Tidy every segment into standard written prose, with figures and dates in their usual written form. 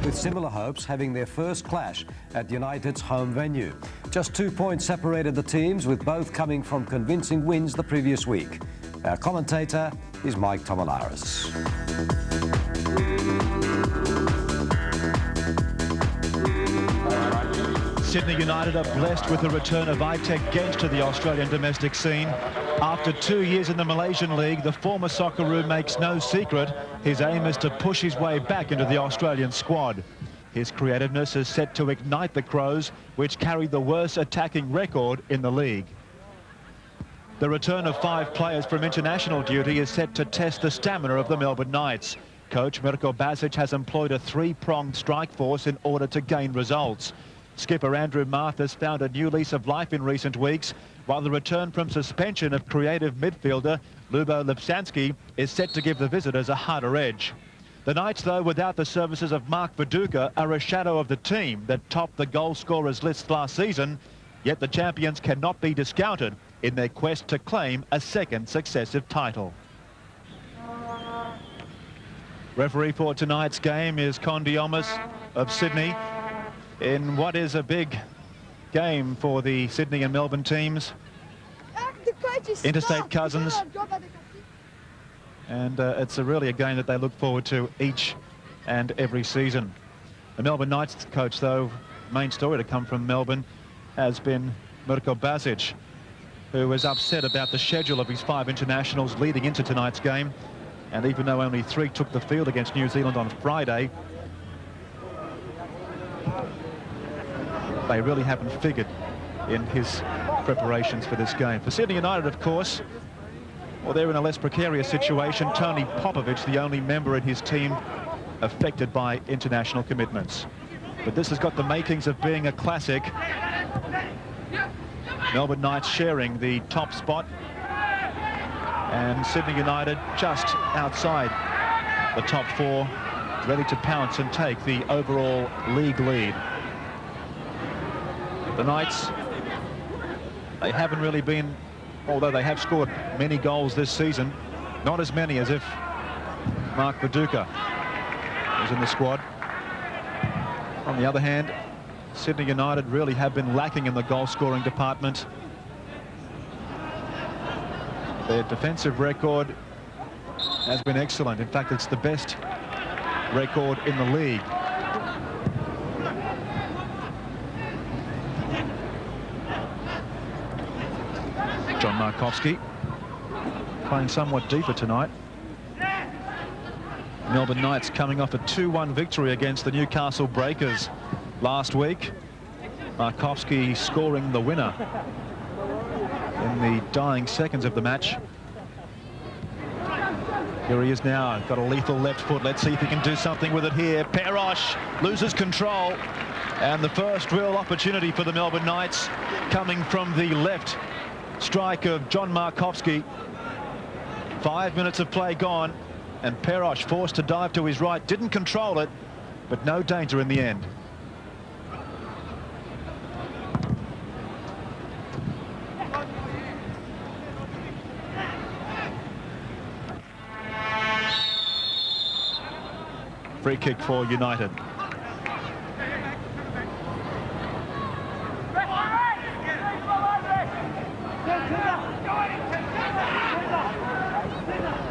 with similar hopes having their first clash at United's home venue. Just 2 points separated the teams, with both coming from convincing wins the previous week. Our commentator is Mike Tomalaris. Sydney United are blessed with the return of Aytec Genc to the Australian domestic scene. After 2 years in the Malaysian League, the former Socceroo makes no secret his aim is to push his way back into the Australian squad. His creativeness is set to ignite the Crows, which carried the worst attacking record in the league. The return of 5 players from international duty is set to test the stamina of the Melbourne Knights. Coach Buljubasic has employed a 3-pronged strike force in order to gain results. Skipper Andrew Marth has found a new lease of life in recent weeks, while the return from suspension of creative midfielder Lapsansky is set to give the visitors a harder edge. The Knights, though, without the services of Mark Viduka, are a shadow of the team that topped the goal scorers list last season, yet the champions cannot be discounted in their quest to claim a second successive title. Referee for tonight's game is DeAmicis of Sydney, in what is a big game for the Sydney and Melbourne teams. Interstate cousins. And it's really a game that they look forward to each and every season. The Melbourne Knights coach, though, main story to come from Melbourne has been Buljubasic, who is upset about the schedule of his 5 internationals leading into tonight's game. And even though only 3 took the field against New Zealand on Friday, they really haven't figured in his preparations for this game. For Sydney United, of course, well, they're in a less precarious situation. Tony Popovic, the only member in his team affected by international commitments. But this has got the makings of being a classic. Melbourne Knights sharing the top spot, and Sydney United just outside the top 4, ready to pounce and take the overall league lead. The Knights, they haven't really been, although they have scored many goals this season, not as many as if Mark Viduka was in the squad. On the other hand, Sydney United really have been lacking in the goal-scoring department. Their defensive record has been excellent. In fact, it's the best record in the league. John Markovski playing somewhat deeper tonight. Melbourne Knights coming off a 2-1 victory against the Newcastle Breakers last week. Markovski scoring the winner in the dying seconds of the match. Here he is now, got a lethal left foot. Let's see if he can do something with it here. Perosh loses control, and the first real opportunity for the Melbourne Knights coming from the left strike of John Markovski. 5 minutes of play gone, and Perosh forced to dive to his right. Didn't control it, but no danger in the end. Free kick for United.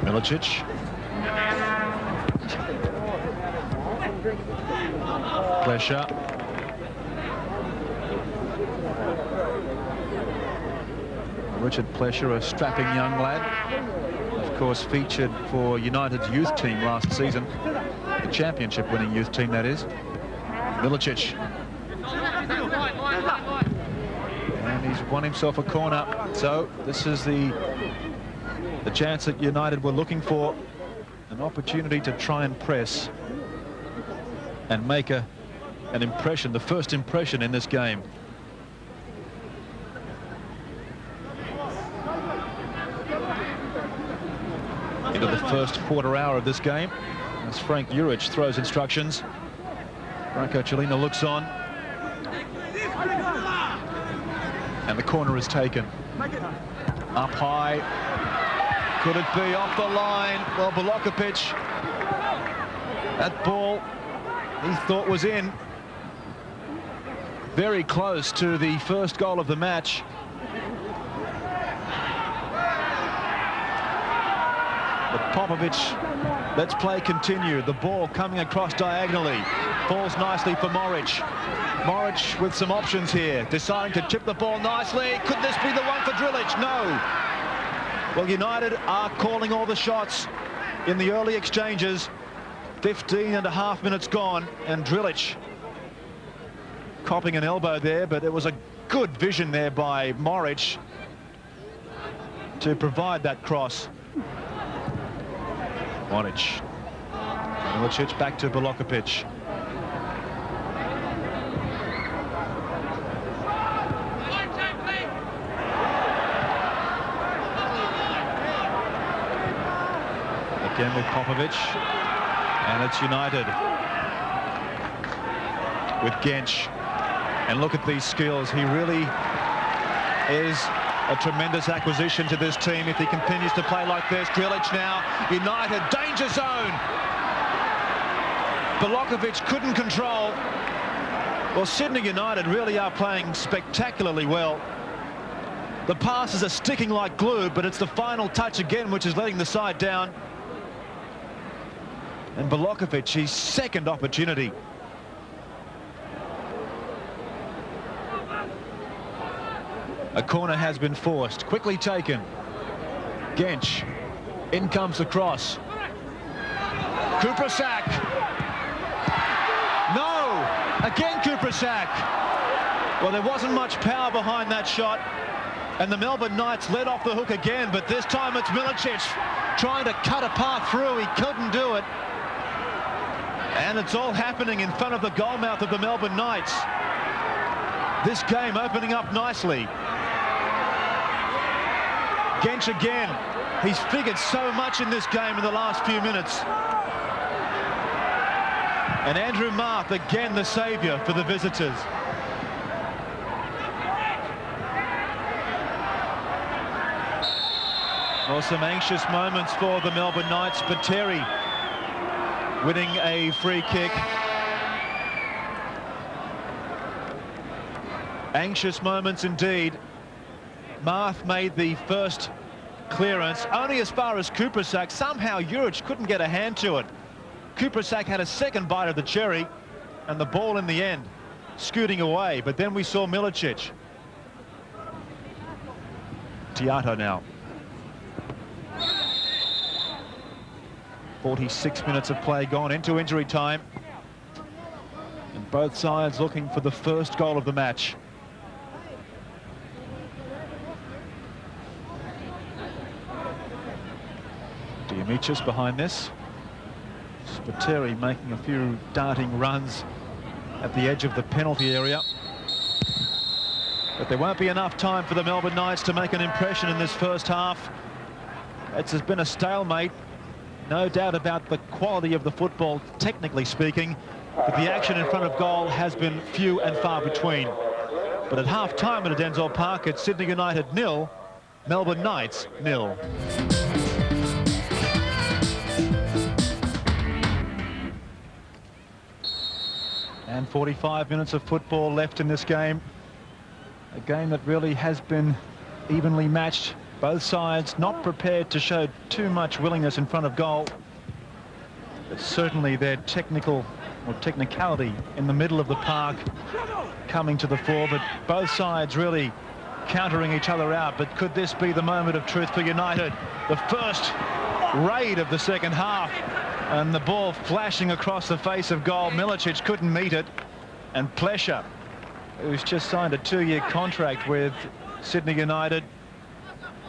Milicic. Plesa. Richard Plesa, a strapping young lad, of course featured for United's youth team last season, the championship winning youth team, that is. Milicic. And he's won himself a corner, so this is the chance that United were looking for, an opportunity to try and press and make an impression, the first impression in this game. Into the first quarter hour of this game, as Frank Juric throws instructions. Branko Chelina looks on, and the corner is taken. Up high. Could it be off the line? Well, Bilokapic, that ball he thought was in. Very close to the first goal of the match. But Popovic, let's play continue. The ball coming across diagonally. Falls nicely for Moric. Moric with some options here, deciding to chip the ball nicely. Could this be the one for Zdrilic? No. Well, United are calling all the shots in the early exchanges. 15.5 minutes gone, and Zdrilic copping an elbow there, but it was a good vision there by Moric to provide that cross. Moric. Milicic back to Bilokapic. Again with Popovic, and it's United with Genc. And look at these skills. He really is a tremendous acquisition to this team if he continues to play like this. Zdrilic now, United, danger zone. Bilokapic couldn't control. Well, Sydney United really are playing spectacularly well. The passes are sticking like glue, but it's the final touch again which is letting the side down. And Bilokapic, his second opportunity. A corner has been forced, quickly taken. Genc, in comes the cross. Kupresak. No, again Kupresak. Well, there wasn't much power behind that shot, and the Melbourne Knights led off the hook again, but this time it's Milicic trying to cut a path through. He couldn't do it. And it's all happening in front of the goal mouth of the Melbourne Knights. This game opening up nicely. Genc again. He's figured so much in this game in the last few minutes. And Andrew Marth again the saviour for the visitors. Well, some anxious moments for the Melbourne Knights. Spiteri winning a free kick. Anxious moments indeed. Marth made the first clearance, only as far as Kupresak. Somehow Juric couldn't get a hand to it. Kupresak had a second bite of the cherry, and the ball in the end scooting away. But then we saw Milicic. Tiato now. 46 minutes of play gone into injury time. And both sides looking for the first goal of the match. DeAmicis behind this. Spiteri making a few darting runs at the edge of the penalty area. But there won't be enough time for the Melbourne Knights to make an impression in this first half. It's been a stalemate. No doubt about the quality of the football, technically speaking, but the action in front of goal has been few and far between. But at half-time at Denzel Park, it's Sydney United 0, Melbourne Knights 0. And 45 minutes of football left in this game. A game that really has been evenly matched. Both sides not prepared to show too much willingness in front of goal. But certainly their technicality in the middle of the park coming to the fore. But both sides really countering each other out. But could this be the moment of truth for United? The first raid of the second half. And the ball flashing across the face of goal. Milicic couldn't meet it. And Plesa, who's just signed a 2-year contract with Sydney United.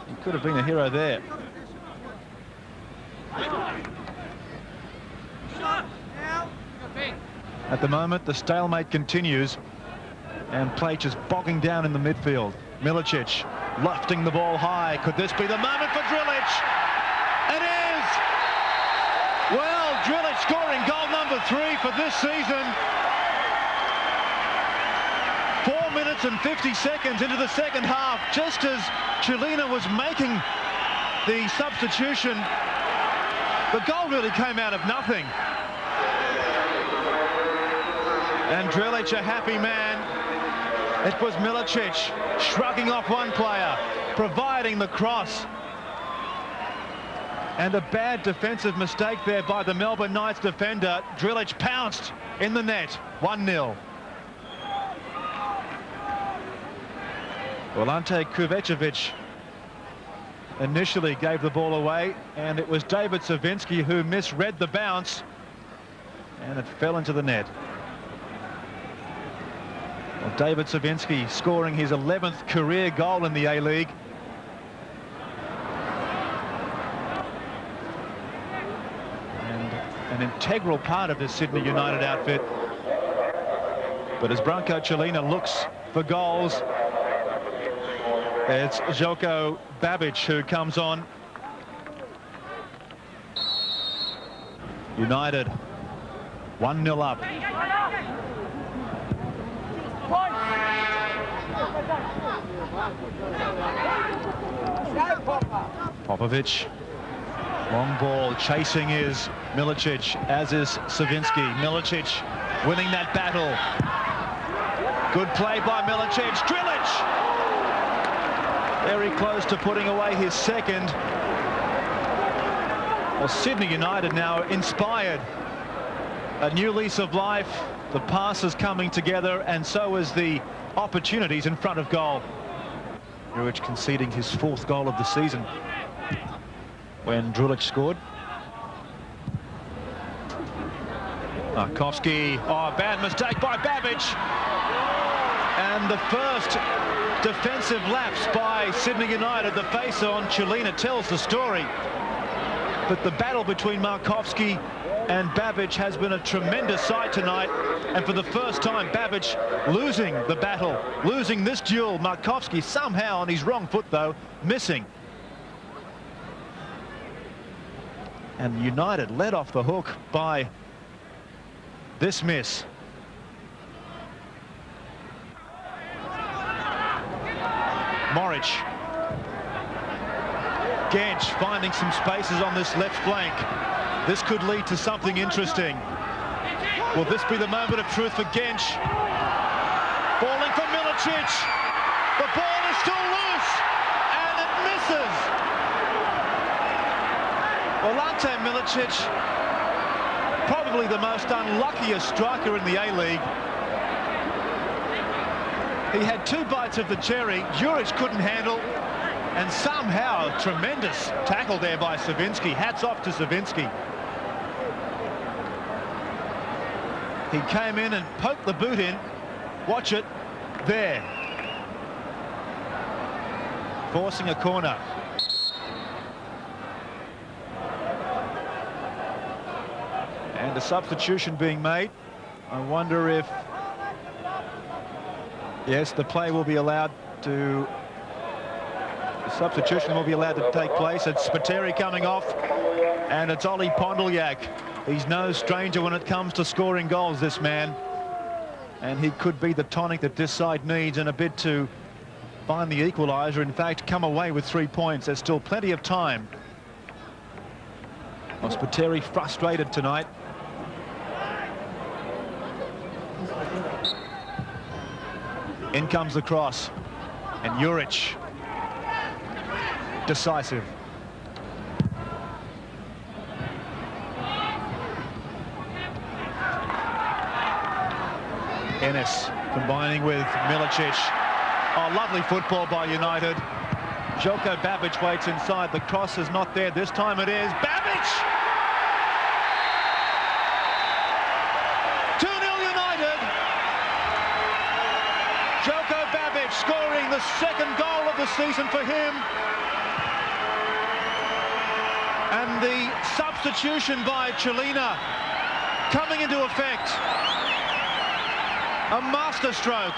He could have been a hero there. At the moment, the stalemate continues. And play just bogging down in the midfield. Milicic lofting the ball high. Could this be the moment for Zdrilic? It is! Well, Zdrilic scoring goal number 3 for this season. 4 minutes and 50 seconds into the second half, just as Chilena was making the substitution. The goal really came out of nothing. And Zdrilic a happy man. It was Milicic shrugging off one player, providing the cross. And a bad defensive mistake there by the Melbourne Knights defender. Zdrilic pounced in the net. 1-0. Well, Ante Kupresak initially gave the ball away, and it was David Cervinski who misread the bounce, and it fell into the net. Well, David Cervinski scoring his 11th career goal in the A-League. And an integral part of this Sydney United outfit. But as Branko Celina looks for goals, it's Zeljko Babic who comes on. United 1-0 up. Popovic, long ball, chasing is Milicic, as is Cervinski. Milicic winning that battle. Good play by Milicic. Zdrilic very close to putting away his second. Well, Sydney United now inspired. A new lease of life. The passes coming together, and so is the opportunities in front of goal. Juric conceding his 4th goal of the season when Zdrilic scored. Markovsky, bad mistake by Babic. And the first defensive lapse by Sydney United. The face on Celina tells the story. But the battle between Markovsky and Babic has been a tremendous sight tonight, and for the first time Babic losing the battle, losing this duel. Markovsky somehow on his wrong foot though, missing. And United led off the hook by this miss. Moric. Genc finding some spaces on this left flank. This could lead to something interesting. Will this be the moment of truth for Genc? Falling for Milicic. The ball is still loose, and it misses. Well, Ante Milicic, probably the most unluckiest striker in the A-League. He had 2 bites of the cherry. Juric couldn't handle, and somehow tremendous tackle there by Cervinski. Hats off to Cervinski. He came in and poked the boot in. Watch it. There. Forcing a corner. And a substitution being made. I wonder if... Yes, the play will be allowed to... The substitution will be allowed to take place. It's Spiteri coming off. And it's Ollie Pondeljak. He's no stranger when it comes to scoring goals, this man. And he could be the tonic that this side needs in a bid to find the equaliser. In fact, come away with 3 points. There's still plenty of time. Well, Spiteri frustrated tonight. In comes the cross. And Juric. Decisive. Enes combining with Milicic. Oh, lovely football by United. Zeljko Babic waits inside. The cross is not there. This time it is. Babic! 2-0 United. Zeljko Babic scoring the 2nd goal of the season for him. And the substitution by Celina coming into effect. A masterstroke.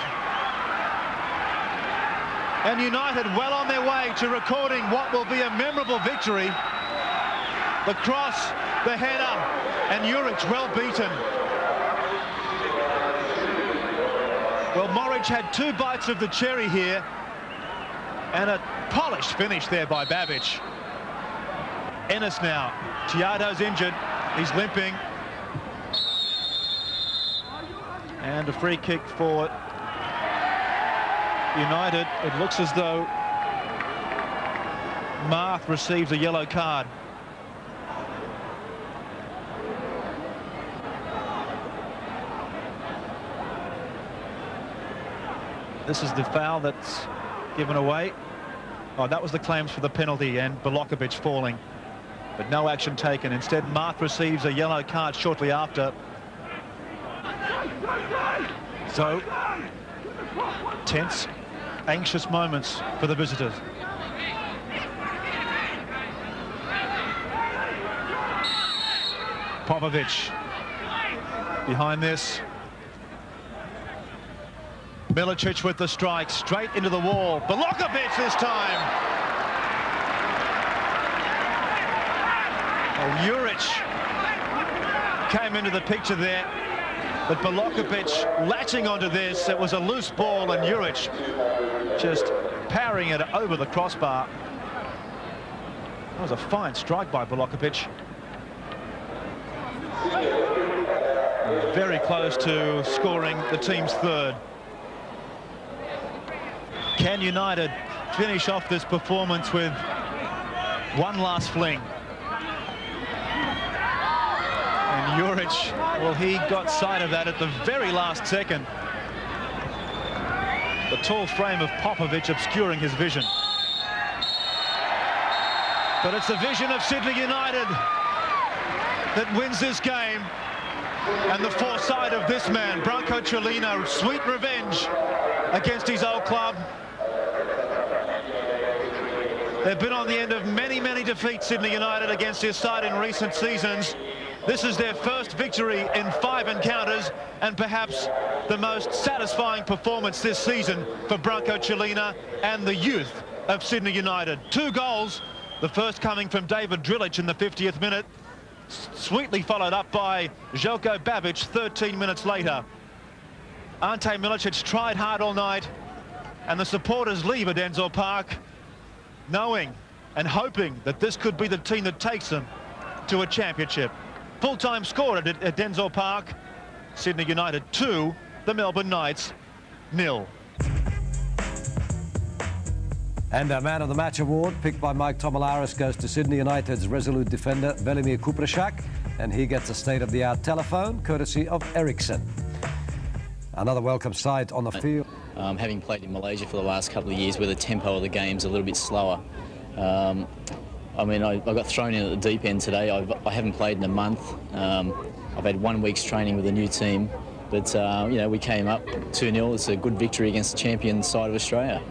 And United well on their way to recording what will be a memorable victory. The cross, the header, and Juric well beaten. Well, Moric had 2 bites of the cherry here, and a polished finish there by Babic. Enes now. Thiago's injured. He's limping. And a free kick for United. It looks as though Marth receives a yellow card. This is the foul that's given away. Oh, that was the claims for the penalty, and Bilokapic falling. But no action taken. Instead, Marth receives a yellow card shortly after. So, tense, anxious moments for the visitors. Popovic behind this. Milicic with the strike, straight into the wall. Bilokapic this time. Oh, Juric came into the picture there, but Bilokapic latching onto this. It was a loose ball, and Juric just powering it over the crossbar. That was a fine strike by Bilokapic. Very close to scoring the team's third. Can United finish off this performance with one last fling? And Juric, well, he got sight of that at the very last second. The tall frame of Popovic obscuring his vision. But it's the vision of Sydney United that wins this game. And the foresight of this man, Branko Cellino, sweet revenge against his old club. They've been on the end of many, many defeats, Sydney United, against this side in recent seasons. This is their first victory in 5 encounters, and perhaps the most satisfying performance this season for Branko Cellino and the youth of Sydney United. 2 goals, the first coming from David Zdrilic in the 50th minute, sweetly followed up by Zeljko Babic 13 minutes later. Ante Milicic tried hard all night, and the supporters leave at Denzil Park knowing and hoping that this could be the team that takes them to a championship. Full-time score at Denzil Park. Sydney United 2, the Melbourne Knights 0. And our Man of the Match award, picked by Mike Tomalaris, goes to Sydney United's resolute defender, Velimir Kupresak, and he gets a state-of-the-art telephone, courtesy of Ericsson. Another welcome sight on the field. Having played in Malaysia for the last couple of years, where the tempo of the game's a little bit slower. I mean, I got thrown in at the deep end today. I haven't played in a month. I've had 1 week's training with a new team, but you know, we came up 2-0. It's a good victory against the champion side of Australia.